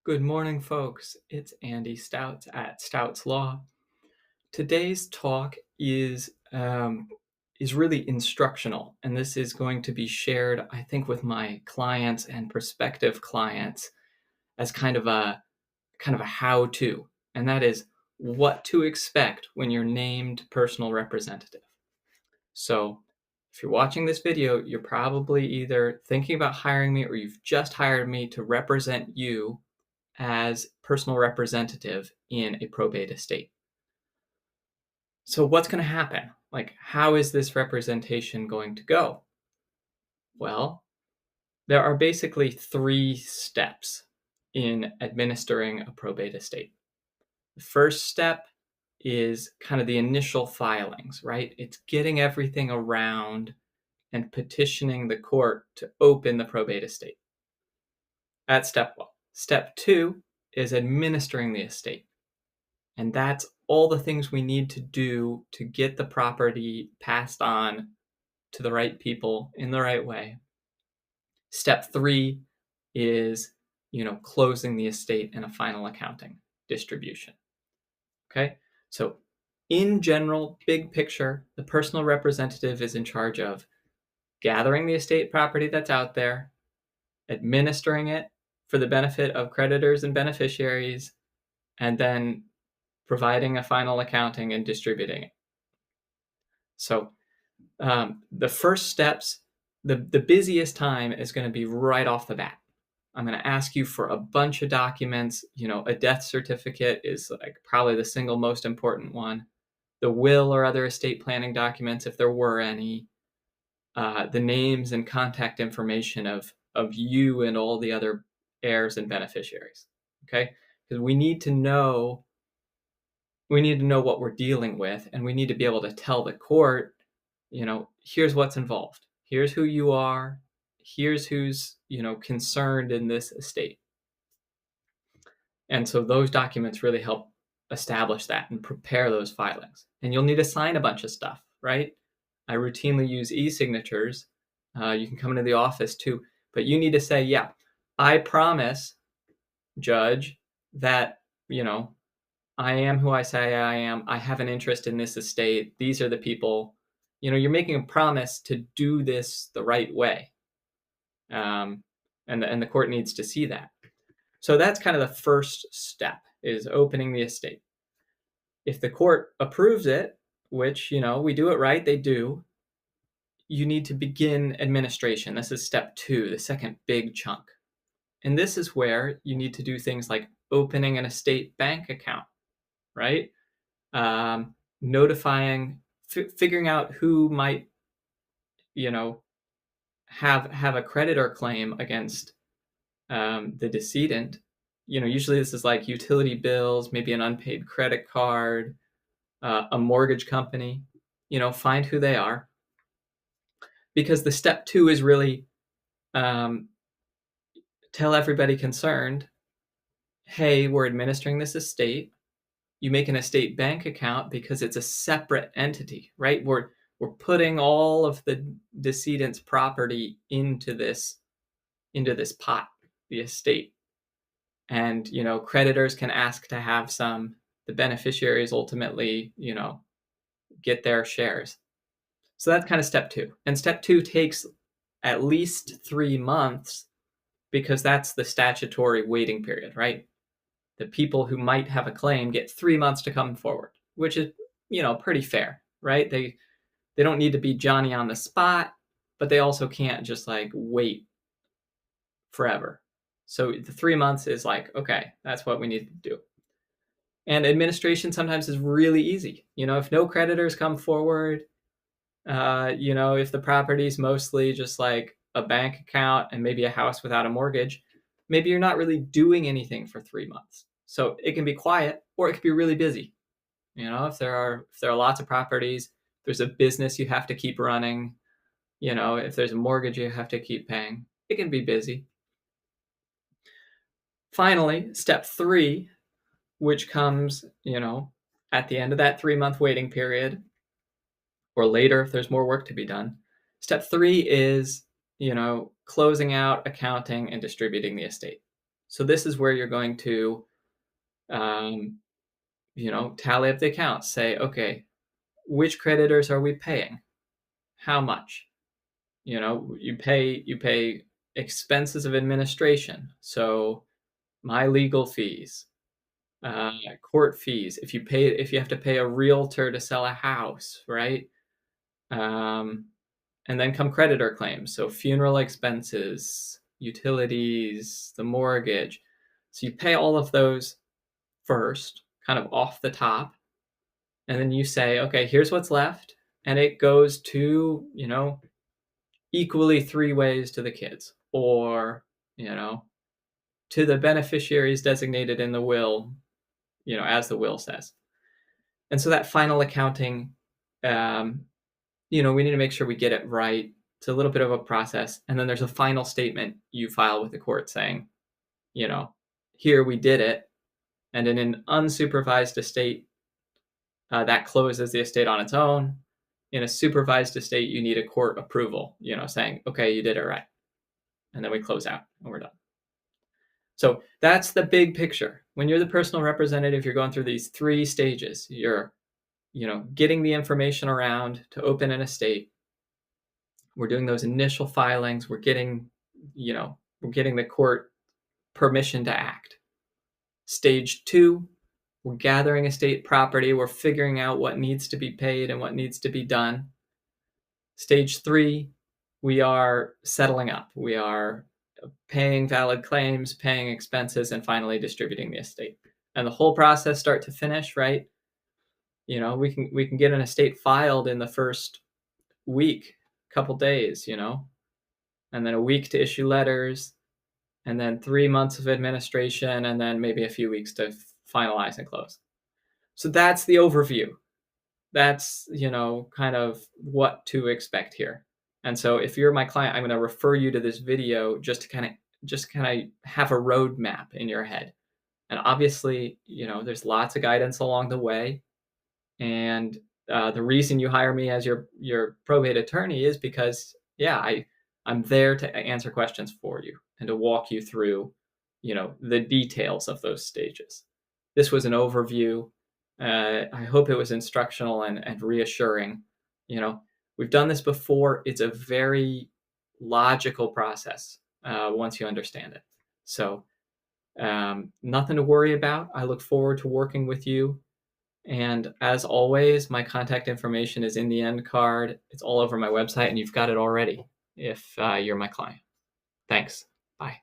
Good morning, folks. It's Andy Stautz at Stautz Law. Today's talk is really instructional, and this is going to be shared, I think, with my clients and prospective clients as kind of a how-to, and that is what to expect when you're named personal representative. So, if you're watching this video, you're probably either thinking about hiring me or you've just hired me to represent you as personal representative in a probate estate. So what's going to happen? Like, how is this representation going to go? Well, there are basically 3 steps in administering a probate estate. The first step is kind of the initial filings, right? It's getting everything around and petitioning the court to open the probate estate. That's step 1. Step 2 is administering the estate. And that's all the things we need to do to get the property passed on to the right people in the right way. Step 3 is, closing the estate and a final accounting distribution. Okay? So in general, big picture, the personal representative is in charge of gathering the estate property that's out there, administering it for the benefit of creditors and beneficiaries, and then providing a final accounting and distributing it. So the first steps, the busiest time is going to be right off the bat. I'm going to ask you for a bunch of documents. A death certificate is like probably the single most important one. The will or other estate planning documents, if there were any. The names and contact information of you and all the other heirs and beneficiaries. Okay, because we need to know what we're dealing with, and we need to be able to tell the court, here's what's involved. Here's who you are. Here's who's, concerned in this estate. And so those documents really help establish that and prepare those filings. And you'll need to sign a bunch of stuff, right? I routinely use e-signatures. You can come into the office too, but you need to say, yeah, I promise, judge, that, I am who I say I am. I have an interest in this estate. These are the people. You're making a promise to do this the right way. And the court needs to see that. So that's kind of the first step, is opening the estate. If the court approves it, which, we do it right, they do, you need to begin administration. This is step 2, the second big chunk. And this is where you need to do things like opening an estate bank account, right? Notifying, figuring out who might, have a creditor claim against the decedent. Usually this is like utility bills, maybe an unpaid credit card, a mortgage company. Find who they are. Because the step 2 is really tell everybody concerned, hey, we're administering this estate. You make an estate bank account because it's a separate entity, right? We're putting all of the decedent's property into this pot, the estate. And, creditors can ask to have some. The beneficiaries ultimately, get their shares. So that's kind of step 2. And step 2 takes at least 3 months because that's the statutory waiting period, right? The people who might have a claim get 3 months to come forward, which is, pretty fair, right? They don't need to be Johnny on the spot, but they also can't just like wait forever. So the 3 months is like, okay, that's what we need to do. And administration sometimes is really easy. If no creditors come forward, if the property's mostly just like a bank account and maybe a house without a mortgage, maybe you're not really doing anything for 3 months. So it can be quiet, or it could be really busy. If there are lots of properties, there's a business you have to keep running, if there's a mortgage you have to keep paying, it can be busy. Finally, step 3, which comes, at the end of that 3-month waiting period, or later if there's more work to be done. Step 3 is, closing out, accounting, and distributing the estate. So this is where you're going to, tally up the accounts. Say, okay, which creditors are we paying? How much? You pay expenses of administration. So my legal fees, court fees. If you have to pay a realtor to sell a house, right? Um, and then come creditor claims. So funeral expenses, utilities, the mortgage. So you pay all of those first, kind of off the top, and then you say, okay, here's what's left, and it goes to, equally 3 ways to the kids, or, to the beneficiaries designated in the will, as the will says. And so that final accounting, we need to make sure we get it right. It's a little bit of a process. And then there's a final statement you file with the court saying, here we did it. And in an unsupervised estate, that closes the estate on its own. In a supervised estate, you need a court approval, saying, okay, you did it right. And then we close out and we're done. So that's the big picture. When you're the personal representative, you're going through these 3 stages. You're, getting the information around to open an estate. We're doing those initial filings. We're getting the court permission to act. Stage 2, we're gathering estate property. We're figuring out what needs to be paid and what needs to be done. Stage 3, we are settling up. We are paying valid claims, paying expenses, and finally distributing the estate. And the whole process, start to finish, right? We can get an estate filed in the first week, couple days, and then a week to issue letters, and then 3 months of administration, and then maybe a few weeks to finalize and close. So that's the overview. That's, kind of what to expect here. And so if you're my client, I'm going to refer you to this video just to kind of have a roadmap in your head. And obviously, there's lots of guidance along the way. And the reason you hire me as your probate attorney is because, I'm there to answer questions for you and to walk you through, the details of those stages. This was an overview. I hope it was instructional and reassuring. We've done this before. It's a very logical process once you understand it. So nothing to worry about. I look forward to working with you. And as always, my contact information is in the end card. It's all over my website, and you've got it already if you're my client. Thanks. Bye.